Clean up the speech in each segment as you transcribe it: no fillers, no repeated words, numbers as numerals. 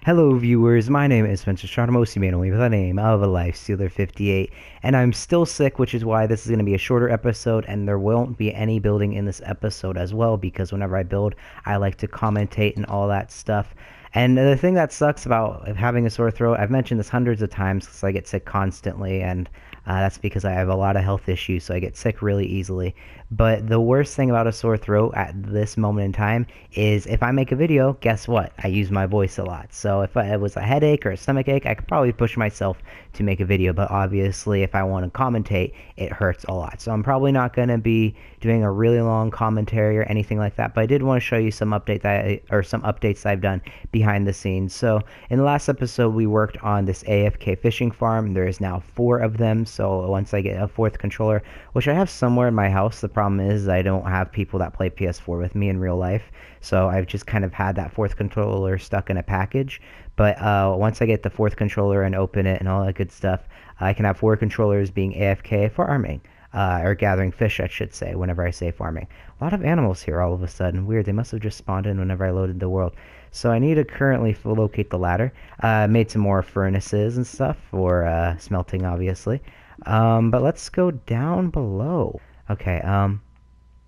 Hello viewers, my name is Spencer Strott, mostly made only with the name of a Life Stealer 58, and I'm still sick, which is why this is going to be a shorter episode, and there won't be any building in this episode as well, because whenever I build, I like to commentate and all that stuff. And the thing that sucks about having a sore throat, I've mentioned this hundreds of times because I get sick constantly, and that's because I have a lot of health issues, so I get sick really easily. But the worst thing about a sore throat at this moment in time is if I make a video, guess what? I use my voice a lot. So if it was a headache or a stomach ache, I could probably push myself to make a video. But obviously, if I want to commentate, it hurts a lot. So I'm probably not going to be doing a really long commentary or anything like that. But I did want to show you some some updates I've done behind the scenes. So in the last episode, we worked on this AFK Fishing Farm. There is now 4 of them. So once I get a 4th controller, which I have somewhere in my house, the problem is I don't have people that play PS4 with me in real life, so I've just kind of had that 4th controller stuck in a package. But once I get the 4th controller and open it and all that good stuff, I can have 4 controllers being AFK farming, or gathering fish, I should say, whenever I say farming. A lot of animals here all of a sudden. Weird, they must have just spawned in whenever I loaded the world. So I need to currently locate the ladder. Made some more furnaces and stuff for smelting, obviously. But let's go down below. Okay,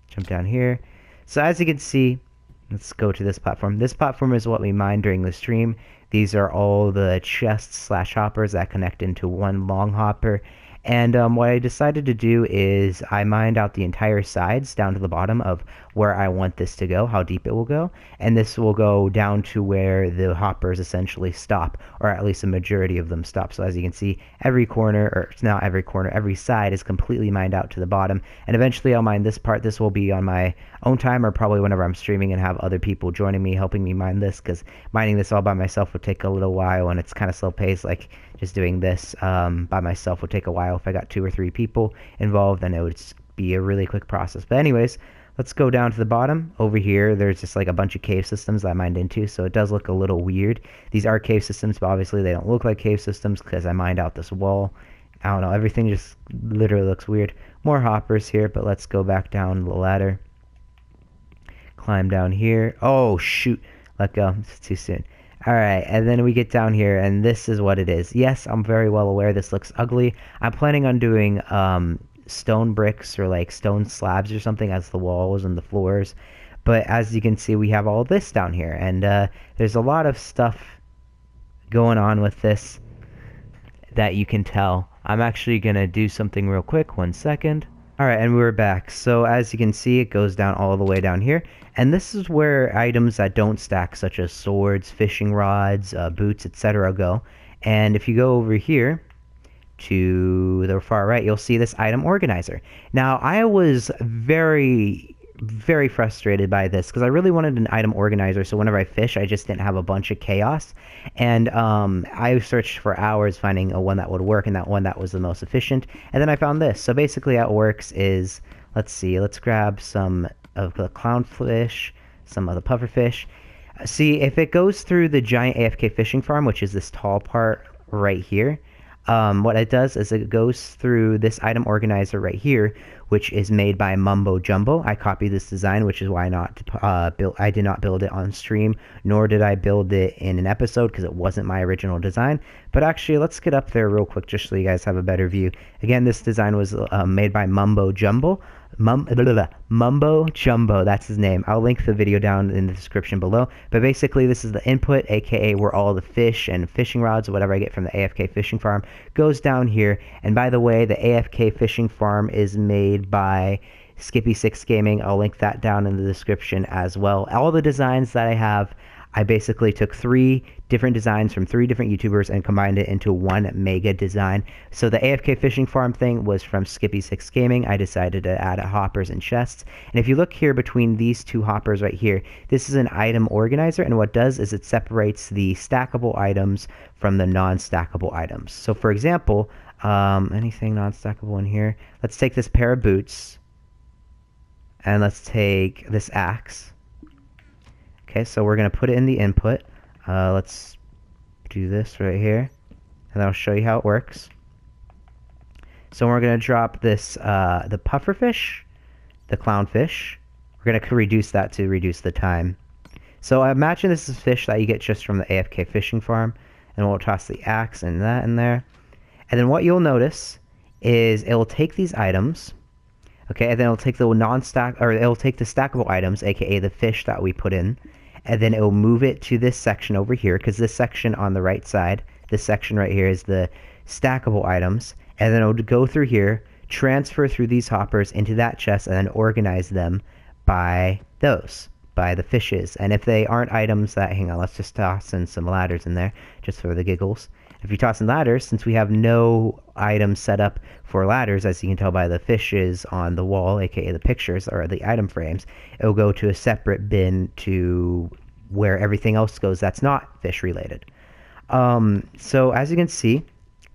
jump down here. So as you can see, let's go to this platform. This platform is what we mined during the stream. These are all the chests slash hoppers that connect into one long hopper. And what I decided to do is I mined out the entire sides down to the bottom of where I want this to go, how deep it will go. And this will go down to where the hoppers essentially stop, or at least a majority of them stop. So as you can see, every corner, or it's not every corner, every side is completely mined out to the bottom. And eventually I'll mine this part. This will be on my own time, or probably whenever I'm streaming and have other people joining me, helping me mine this, because mining this all by myself would take a little while, and it's kind of slow paced. Like just doing this by myself would take a while. If I got 2 or 3 people involved, then it would be a really quick process. But anyways, let's go down to the bottom. Over here, there's just like a bunch of cave systems that I mined into, so it does look a little weird. These are cave systems, but obviously they don't look like cave systems because I mined out this wall. I don't know, everything just literally looks weird. More hoppers here, but let's go back down the ladder. Climb down here. Oh, shoot. Let go. It's too soon. Alright, and then we get down here, and this is what it is. Yes, I'm very well aware this looks ugly. I'm planning on doing stone bricks or like stone slabs or something as the walls and the floors. But as you can see, we have all this down here, and there's a lot of stuff going on with this that you can tell. I'm actually going to do something real quick. 1 second. Alright, and we're back. So as you can see, it goes down all the way down here. And this is where items that don't stack, such as swords, fishing rods, boots, etc. go. And if you go over here to the far right, you'll see this item organizer. Now, I was very frustrated by this because I really wanted an item organizer, so whenever I fish, I just didn't have a bunch of chaos. And I searched for hours finding a one that would work, and that one that was the most efficient. And then I found this. So basically how it works is, let's see, let's grab some of the clownfish, some of the pufferfish. See, if it goes through the giant AFK fishing farm, which is this tall part right here, what it does is it goes through this item organizer right here, which is made by Mumbo Jumbo. I copied this design, which is why I did not build it on stream, nor did I build it in an episode because it wasn't my original design. But actually, let's get up there real quick just so you guys have a better view. Again, this design was made by Mumbo Jumbo. Mumbo Jumbo, that's his name. I'll link the video down in the description below. But basically, this is the input, aka where all the fish and fishing rods, or whatever I get from the AFK Fishing Farm, goes down here. And by the way, the AFK Fishing Farm is made by Skippy6 Gaming. I'll link that down in the description as well. All the designs that I have, I basically took 3 different designs from 3 different YouTubers and combined it into one mega design. So the AFK Fishing Farm thing was from Skippy6 Gaming. I decided to add hoppers and chests. And if you look here between these 2 hoppers right here, this is an item organizer, and what it does is it separates the stackable items from the non-stackable items. So for example, anything non-stackable in here? Let's take this pair of boots, and let's take this axe. Okay, so we're going to put it in the input. Let's do this right here, and I'll show you how it works. So we're going to drop this, the pufferfish, the clownfish. We're going to reduce that to reduce the time. So I imagine this is fish that you get just from the AFK Fishing Farm, and we'll toss the axe and that in there. And then what you'll notice is it will take these items, okay, and then it'll take the non-stack, or it'll take the stackable items, aka the fish that we put in, and then it will move it to this section over here, because this section on the right side, this section right here is the stackable items, and then it'll go through here, transfer through these hoppers into that chest, and then organize them by those, by the fishes. And if they aren't items that, hang on, let's just toss in some ladders in there, just for the giggles. If you toss in ladders, since we have no items set up for ladders, as you can tell by the fishes on the wall, aka the pictures, or the item frames, it will go to a separate bin to where everything else goes that's not fish related. So as you can see,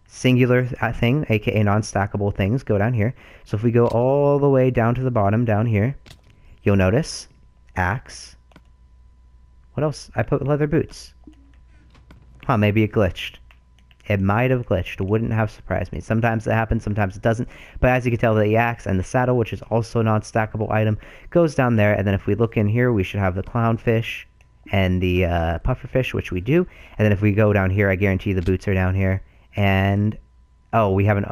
singular thing, aka non-stackable things, go down here. So if we go all the way down to the bottom down here, you'll notice axe. What else? I put leather boots. Huh, maybe it glitched. It might have glitched. It wouldn't have surprised me. Sometimes it happens, sometimes it doesn't. But as you can tell, the axe and the saddle, which is also a non-stackable item, goes down there. And then if we look in here, we should have the clownfish and the pufferfish, which we do. And then if we go down here, I guarantee the boots are down here. And oh, we haven't.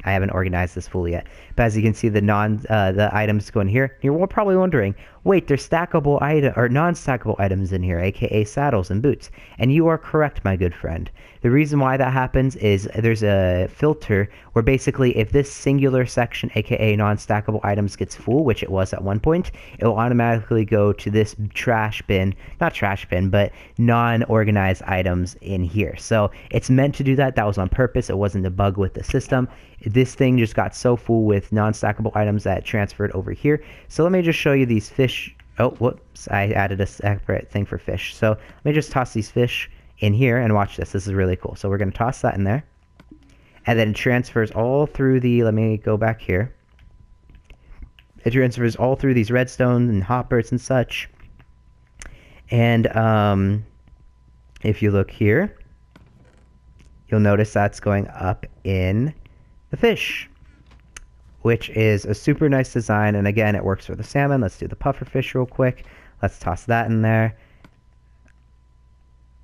I haven't organized this fully yet. But as you can see, the items go in here. You're probably wondering, wait, there's stackable item or non-stackable items in here, aka saddles and boots. And you are correct, my good friend. The reason why that happens is there's a filter where basically if this singular section, aka non-stackable items, gets full, which it was at one point, it will automatically go to this trash bin, not trash bin, but non-organized items in here. So it's meant to do that. That was on purpose. It wasn't a bug with the system. This thing just got so full with non-stackable items that it transferred over here. So let me just show you these fish. Oh, whoops, I added a separate thing for fish. So let me just toss these fish in here and watch this. This is really cool. So we're going to toss that in there. And then it transfers all through the, let me go back here. It transfers all through these redstone and hoppers and such. And if you look here, you'll notice that's going up in the fish, which is a super nice design. And again, it works for the salmon. Let's do the pufferfish real quick. Let's toss that in there.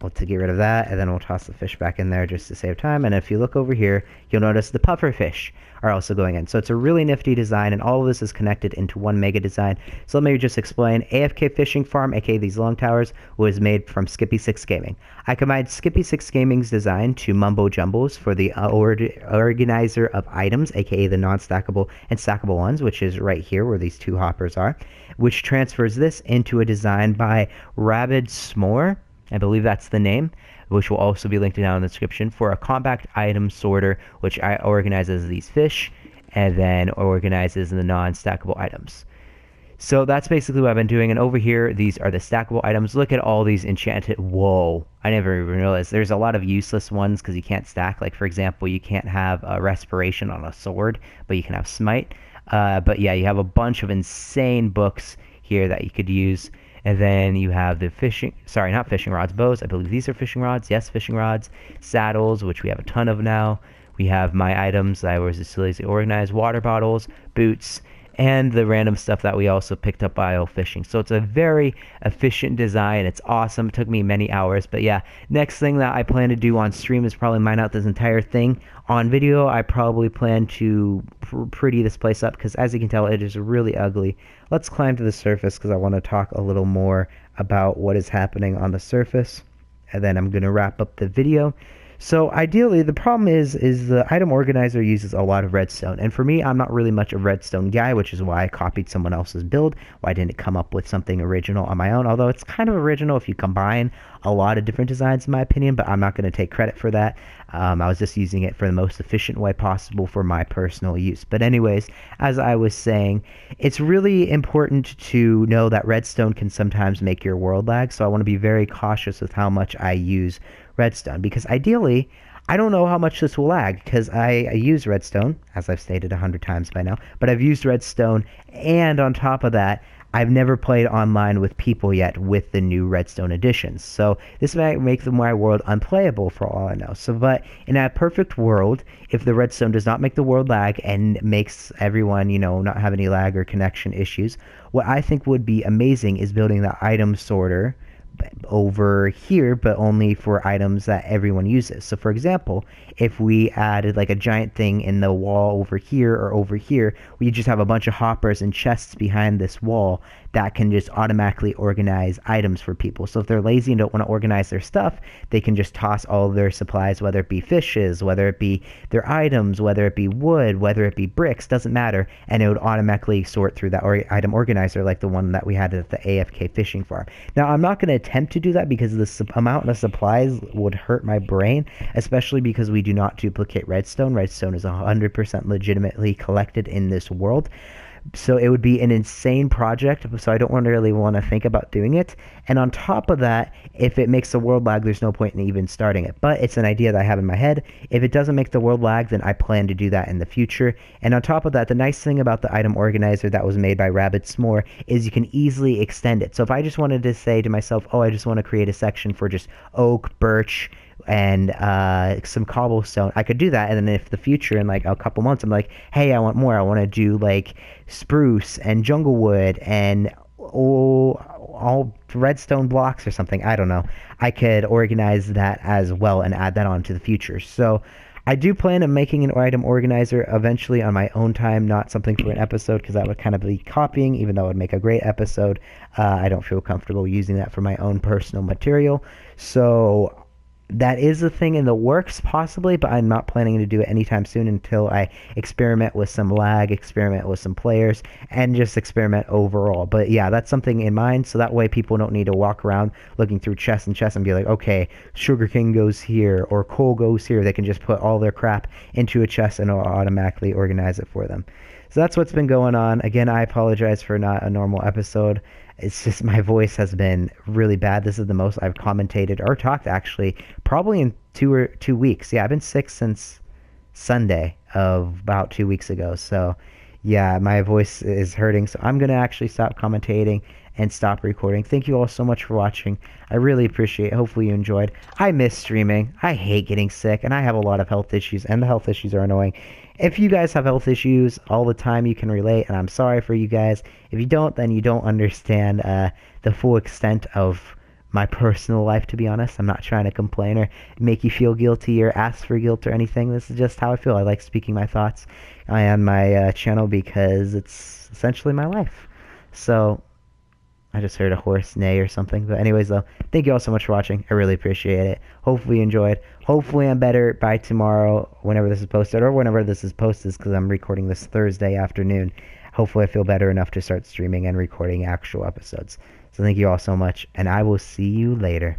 We'll to get rid of that, and then we'll toss the fish back in there just to save time. And if you look over here, you'll notice the pufferfish are also going in. So it's a really nifty design, and all of this is connected into one mega design. So let me just explain. AFK Fishing Farm, aka these long towers, was made from Skippy6 Gaming. I combined Skippy6 Gaming's design to Mumbo Jumbo's for the organizer of items, aka the non-stackable and stackable ones, which is right here where these two hoppers are, which transfers this into a design by Rabid S'more. I believe that's the name, which will also be linked down in the description, for a compact item sorter, which organizes these fish and then organizes the non-stackable items. So that's basically what I've been doing. And over here, these are the stackable items. Look at all these enchanted. Whoa, I never even realized there's a lot of useless ones because you can't stack. Like, for example, you can't have a respiration on a sword, but you can have smite. But yeah, you have a bunch of insane books here that you could use. And then you have the not fishing rods, bows. I believe these are fishing rods. Yes, fishing rods. Saddles, which we have a ton of now. We have my items that I was just lazy organized. Water bottles, boots, and the random stuff that we also picked up while fishing. So it's a very efficient design. It's awesome. It took me many hours. But yeah, next thing that I plan to do on stream is probably mine out this entire thing. On video, I probably plan to pretty this place up because, as you can tell, it is really ugly. Let's climb to the surface because I want to talk a little more about what is happening on the surface. And then I'm going to wrap up the video. So ideally, the problem is the item organizer uses a lot of redstone. And for me, I'm not really much a redstone guy, which is why I copied someone else's build. Why I didn't come up with something original on my own, although it's kind of original if you combine a lot of different designs, in my opinion, but I'm not going to take credit for that. I was just using it for the most efficient way possible for my personal use. But anyways, as I was saying, it's really important to know that redstone can sometimes make your world lag, so I want to be very cautious with how much I use redstone, because ideally, I don't know how much this will lag, because I use redstone, as I've stated 100 times by now, but I've used redstone, and on top of that, I've never played online with people yet with the new Redstone editions. So this might make my world unplayable for all I know. So, but in a perfect world, if the Redstone does not make the world lag and makes everyone, not have any lag or connection issues, what I think would be amazing is building the item sorter over here, but only for items that everyone uses. So for example, if we added like a giant thing in the wall over here or over here, we just have a bunch of hoppers and chests behind this wall that can just automatically organize items for people. So if they're lazy and don't want to organize their stuff, they can just toss all of their supplies, whether it be fishes, whether it be their items, whether it be wood, whether it be bricks, doesn't matter, and it would automatically sort through that item organizer like the one that we had at the AFK Fishing Farm. Now, I'm not going to attempt to do that because the amount of supplies would hurt my brain, especially because we do not duplicate redstone. Redstone is 100% legitimately collected in this world. So it would be an insane project, so I don't really want to think about doing it. And on top of that, if it makes the world lag, there's no point in even starting it. But it's an idea that I have in my head. If it doesn't make the world lag, then I plan to do that in the future. And on top of that, the nice thing about the item organizer that was made by Rabbit S'more is you can easily extend it. So if I just wanted to say to myself, oh, I just want to create a section for just oak, birch, and some cobblestone, I could do that. And then if the future in like a couple months I'm like, hey, I want more, I want to do like spruce and jungle wood and all redstone blocks or something, I don't know, I could organize that as well and add that on to the future. So I do plan on making an item organizer eventually on my own time, not something for an episode, because that would kind of be copying, even though it would make a great episode. I don't feel comfortable using that for my own personal material. So that is a thing in the works, possibly, but I'm not planning to do it anytime soon until I experiment with some lag, experiment with some players, and just experiment overall. But yeah, that's something in mind, so that way people don't need to walk around looking through chests and chests and be like, okay, sugarcane goes here, or coal goes here. They can just put all their crap into a chest and it'll automatically organize it for them. So that's what's been going on. Again, I apologize for not a normal episode. It's just my voice has been really bad. This is the most I've commentated or talked actually probably in 2 weeks. Yeah, I've been sick since Sunday of about 2 weeks ago. So yeah, my voice is hurting. So I'm going to actually stop commentating and stop recording. Thank you all so much for watching. I really appreciate it. Hopefully you enjoyed. I miss streaming. I hate getting sick, and I have a lot of health issues, and the health issues are annoying. If you guys have health issues all the time, you can relate, and I'm sorry for you guys. If you don't, then you don't understand the full extent of my personal life, to be honest. I'm not trying to complain or make you feel guilty or ask for guilt or anything. This is just how I feel. I like speaking my thoughts on my channel because it's essentially my life. So I just heard a horse neigh or something. But anyways, though, thank you all so much for watching. I really appreciate it. Hopefully you enjoyed. Hopefully I'm better by tomorrow, whenever this is posted, or whenever this is posted, because I'm recording this Thursday afternoon. Hopefully I feel better enough to start streaming and recording actual episodes. So thank you all so much, and I will see you later.